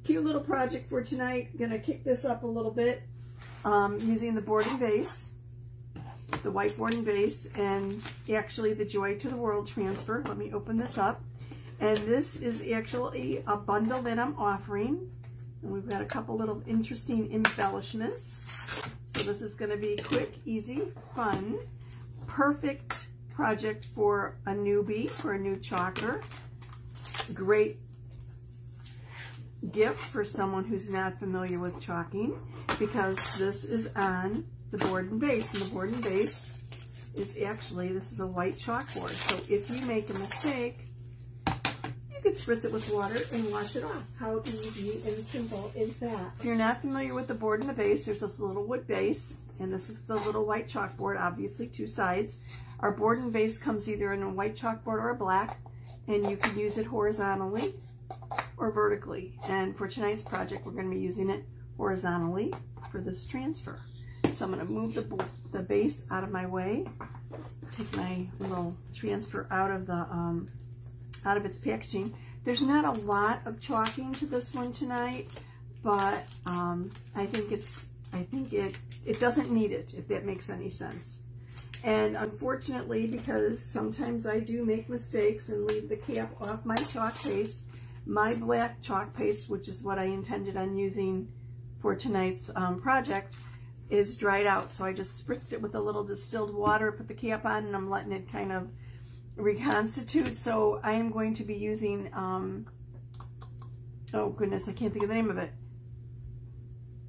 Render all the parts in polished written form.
cute little project for tonight. I'm gonna kick this up a little bit using the board and vase, the white board and vase, and actually the Joy to the World transfer. Let me open this up. And this is actually a bundle that I'm offering. And we've got a couple little interesting embellishments. So this is gonna be quick, easy, fun, perfect project for a newbie, for a new chalker. Great gift for someone who's not familiar with chalking, because this is on the board and vase, and the board and vase is actually, this is a white chalkboard. So if you make a mistake, you can spritz it with water and wash it off. How easy and simple is that? If you're not familiar with the board and the base, there's this little wood base, and this is the little white chalkboard, obviously 2 sides. Our board and base comes either in a white chalkboard or a black, and you can use it horizontally or vertically. And for tonight's project, we're going to be using it horizontally for this transfer. So I'm going to move the base out of my way, take my little transfer out of its packaging. There's not a lot of chalking to this one tonight, but I think it doesn't need it, if that makes any sense. And unfortunately, because sometimes I do make mistakes and leave the cap off my chalk paste, my black chalk paste, which is what I intended on using for tonight's project, is dried out. So I just spritzed it with a little distilled water, put the cap on, and I'm letting it kind of reconstitute. So I am going to be using, oh goodness, I can't think of the name of it.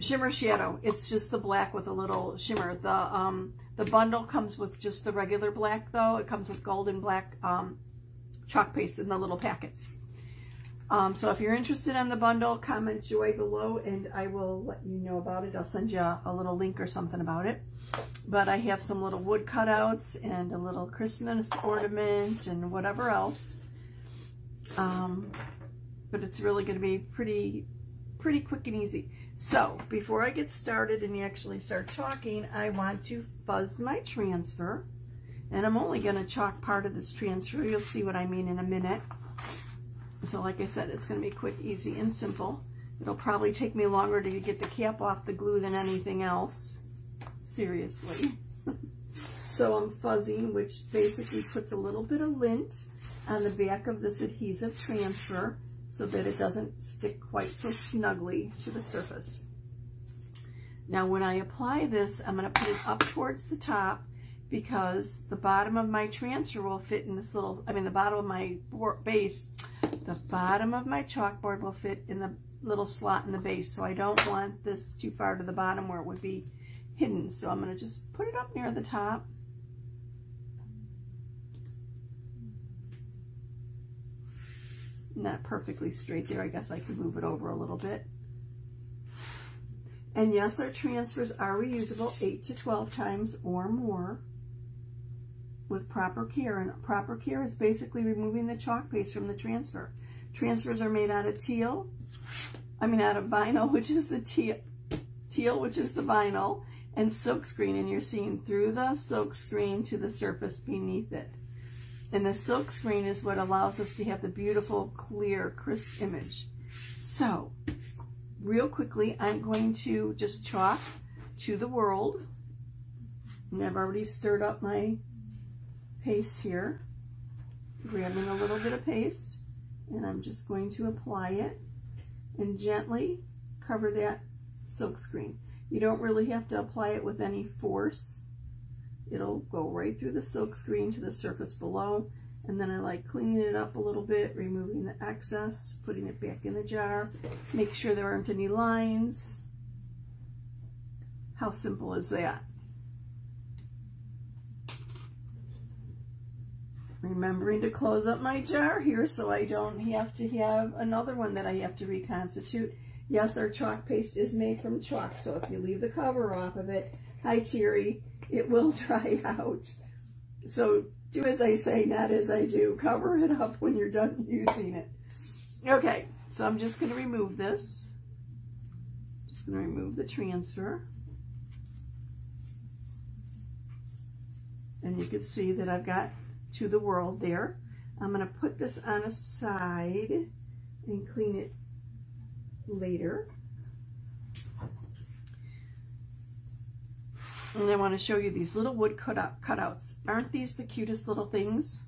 Shimmer Shadow. It's just the black with a little shimmer. The bundle comes with just the regular black though. It comes with gold and black chalk paste in the little packets. So if you're interested in the bundle, comment Joy below and I will let you know about it. I'll send you a little link or something about it. But I have some little wood cutouts and a little Christmas ornament and whatever else. But it's really going to be pretty quick and easy. So before I get started and actually start chalking, I want to fuzz my transfer. And I'm only going to chalk part of this transfer. You'll see what I mean in a minute. So like I said, it's going to be quick, easy, and simple. It'll probably take me longer to get the cap off the glue than anything else. Seriously. So I'm fuzzing, which basically puts a little bit of lint on the back of this adhesive transfer so that it doesn't stick quite so snugly to the surface. Now when I apply this, I'm going to put it up towards the top because the bottom of my transfer will fit in this little, the bottom of my base, the bottom of my chalkboard will fit in the little slot in the base. So I don't want this too far to the bottom where it would be hidden. So I'm going to just put it up near the top. Not perfectly straight there. I guess I could move it over a little bit. And yes, our transfers are reusable 8 to 12 times or more with proper care. And proper care is basically removing the chalk paste from the transfer. Transfers are made out of out of vinyl, which is the teal, which is the vinyl, and silkscreen. And you're seeing through the silkscreen to the surface beneath it. And the silk screen is what allows us to have the beautiful, clear, crisp image. So, real quickly, I'm going to just chalk to the world. And I've already stirred up my paste here. Grabbing a little bit of paste. And I'm just going to apply it and gently cover that silk screen. You don't really have to apply it with any force. It'll go right through the silk screen to the surface below. And then I like cleaning it up a little bit, removing the excess, putting it back in the jar. Make sure there aren't any lines. How simple is that? Remembering to close up my jar here so I don't have to have another one that I have to reconstitute. Yes, our chalk paste is made from chalk, so if you leave the cover off of it, hi Terry, it will dry out. So do as I say, not as I do. Cover it up when you're done using it. Okay, so I'm just going to remove this. Just going to remove the transfer. And you can see that I've got to the world there. I'm going to put this on a side and clean it later. And I want to show you these little wood cutouts. Aren't these the cutest little things?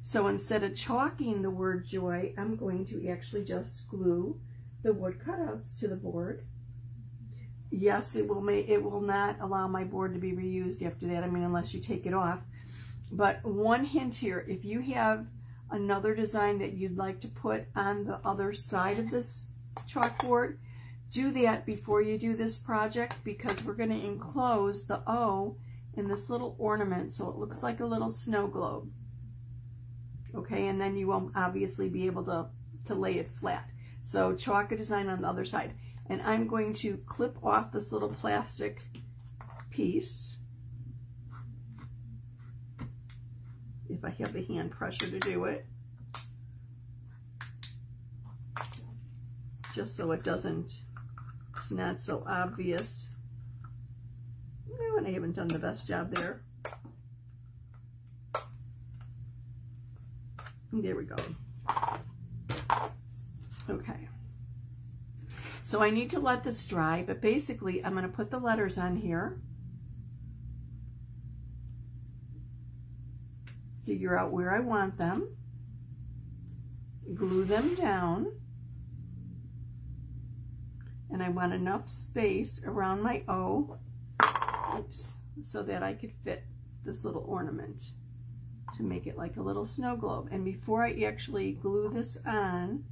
So instead of chalking the word joy, I'm going to actually just glue the wood cutouts to the board. Yes, it will not allow my board to be reused after that. I mean, unless you take it off. But one hint here, if you have another design that you'd like to put on the other side of this chalkboard, do that before you do this project, because we're going to enclose the O in this little ornament so it looks like a little snow globe. Okay, and then you won't obviously be able to lay it flat. So chalk a design on the other side. And I'm going to clip off this little plastic piece, if I have the hand pressure to do it, just so it doesn't, it's not so obvious. No, and I haven't done the best job there. There we go. Okay. So I need to let this dry, but basically I'm going to put the letters on here. Figure out where I want them. Glue them down. And I want enough space around my O, oops, so that I could fit this little ornament to make it like a little snow globe. And before I actually glue this on,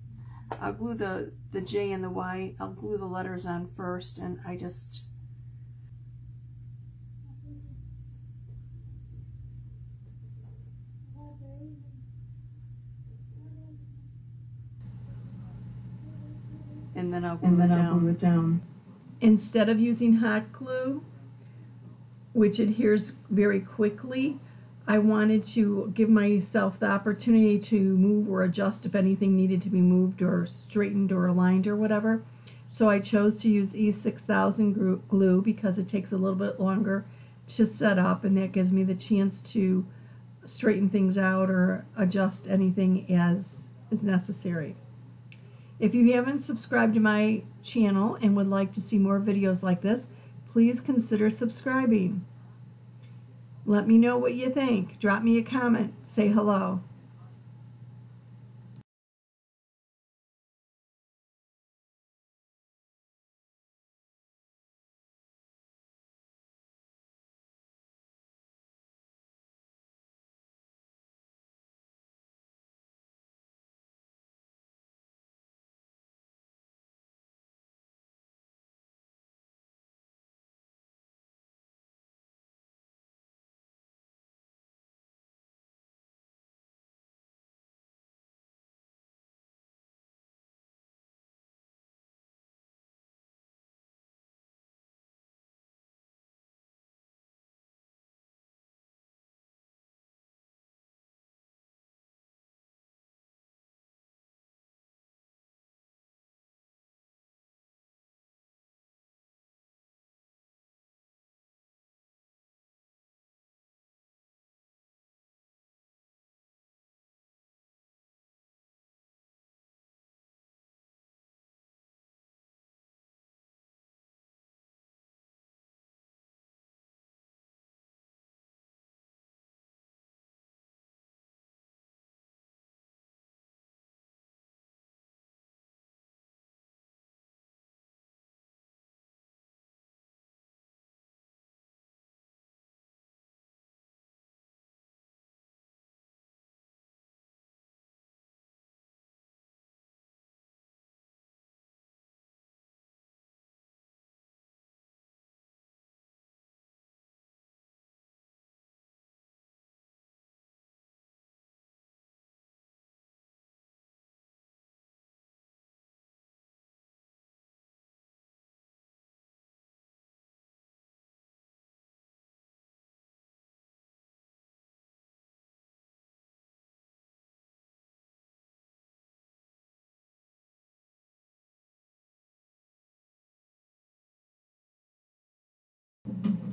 I'll glue the J and the Y, I'll glue the letters on first, and I just and then I'll glue it down. Instead of using hot glue, which adheres very quickly, I wanted to give myself the opportunity to move or adjust if anything needed to be moved or straightened or aligned or whatever. So I chose to use E6000 glue because it takes a little bit longer to set up, and that gives me the chance to straighten things out or adjust anything as is necessary. If you haven't subscribed to my channel and would like to see more videos like this, please consider subscribing. Let me know what you think. Drop me a comment. Say hello.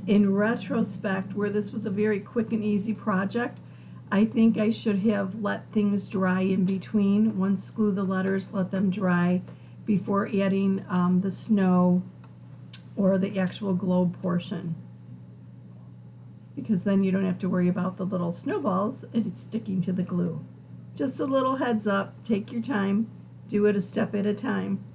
In retrospect, where this was a very quick and easy project, I think I should have let things dry in between. Once glue the letters, let them dry before adding the snow or the actual globe portion, because then you don't have to worry about the little snowballs and it's sticking to the glue. Just a little heads up, take your time, do it a step at a time.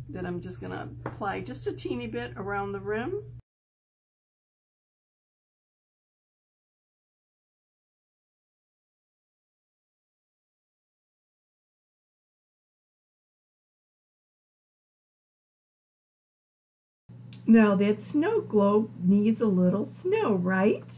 Then I'm just going to apply just a teeny bit around the rim. Now that snow globe needs a little snow, right?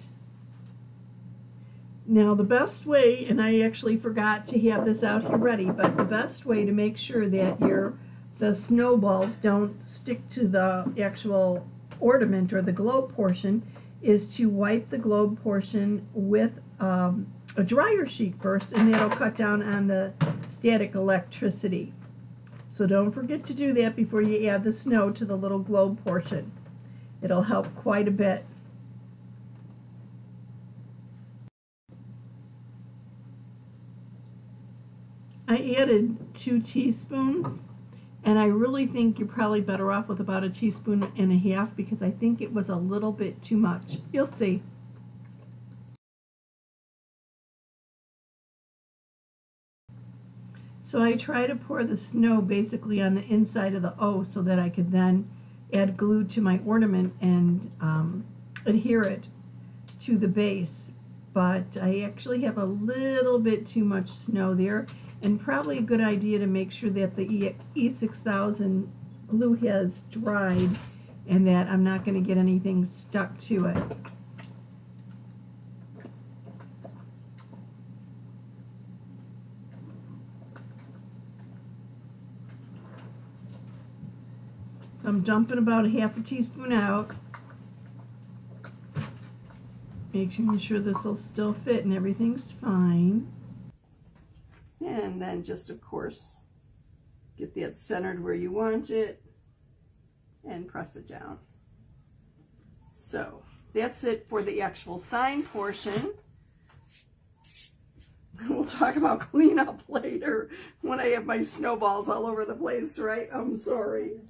Now the best way, and I actually forgot to have this out here ready, but the best way to make sure that the snowballs don't stick to the actual ornament or the globe portion is to wipe the globe portion with a dryer sheet first, and that'll cut down on the static electricity. So don't forget to do that before you add the snow to the little globe portion. It'll help quite a bit. I added 2 teaspoons, and I really think you're probably better off with about 1.5 teaspoons because I think it was a little bit too much. You'll see. So I try to pour the snow basically on the inside of the O so that I could then add glue to my ornament and adhere it to the base. But I actually have a little bit too much snow there, and probably a good idea to make sure that the E6000 glue has dried and that I'm not going to get anything stuck to it. I'm dumping about 1/2 teaspoon out, making sure this will still fit and everything's fine. And then just, of course, get that centered where you want it and press it down. So that's it for the actual sign portion. We'll talk about cleanup later when I have my snowballs all over the place, right? I'm sorry.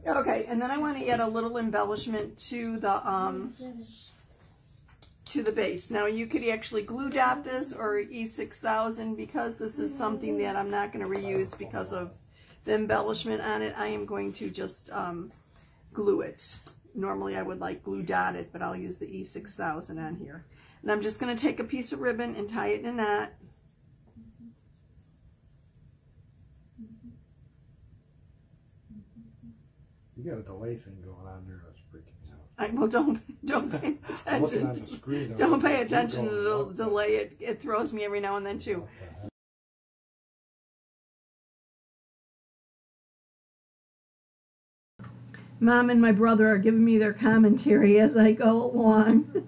Okay, and then I want to add a little embellishment to the base. Now you could actually glue dot this or E6000, because this is something that I'm not going to reuse because of the embellishment on it. I am going to just glue it. Normally I would like glue dot it, but I'll use the E6000 on here. And I'm just going to take a piece of ribbon and tie it in a knot. You got a delay thing going on there that's freaking out. Well, don't pay attention. Looking on the screen, don't pay attention to the delay. It throws me every now and then too. Mom and my brother are giving me their commentary as I go along.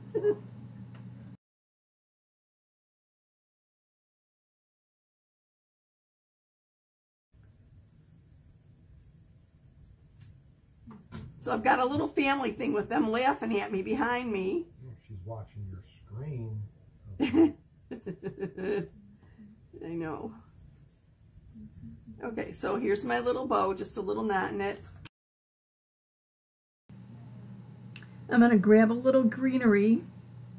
So I've got a little family thing with them laughing at me behind me. She's watching your screen. I know. Okay, so here's my little bow, just a little knot in it. I'm going to grab a little greenery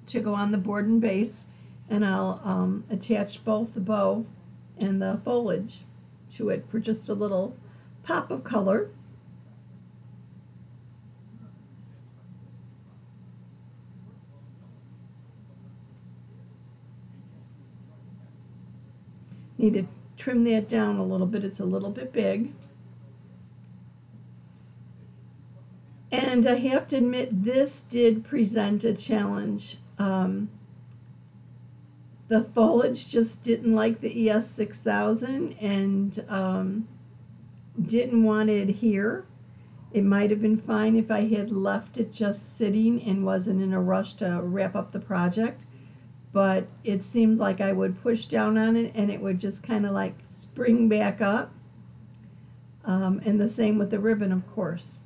to go on the board and base, and I'll attach both the bow and the foliage to it for just a little pop of color. Need to trim that down a little bit. It's a little bit big. And I have to admit, this did present a challenge. The foliage just didn't like the ES6000 and didn't want to adhere. It might have been fine if I had left it just sitting and wasn't in a rush to wrap up the project. But it seemed like I would push down on it and it would just kind of like spring back up. And the same with the ribbon, of course.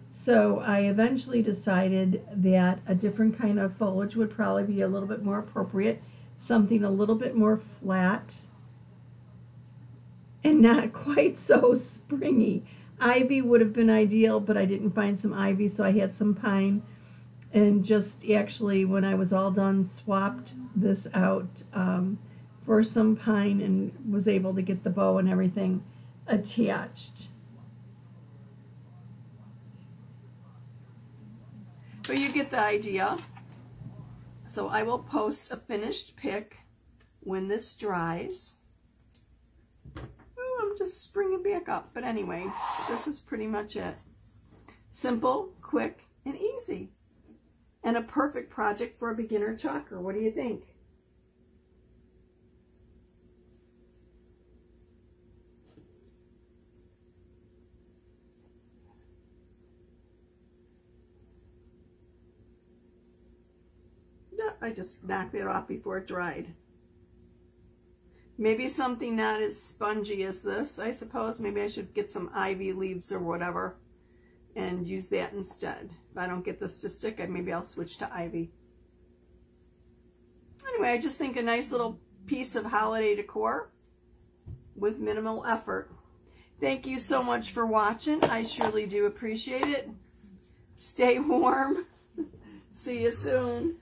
So I eventually decided that a different kind of foliage would probably be a little bit more appropriate, something a little bit more flat and not quite so springy. Ivy would have been ideal, but I didn't find some ivy, so I had some pine, and just actually when I was all done swapped this out for some pine and was able to get the bow and everything attached. But you get the idea. So I will post a finished pic when this dries. Oh, I'm just springing back up. But anyway, this is pretty much it. Simple, quick, and easy. And a perfect project for a beginner chalker. What do you think? I just knocked it off before it dried. Maybe something not as spongy as this, I suppose. Maybe I should get some ivy leaves or whatever and use that instead. If I don't get this to stick, maybe I'll switch to ivy. Anyway, I just think a nice little piece of holiday decor with minimal effort. Thank you so much for watching. I surely do appreciate it. Stay warm. See you soon.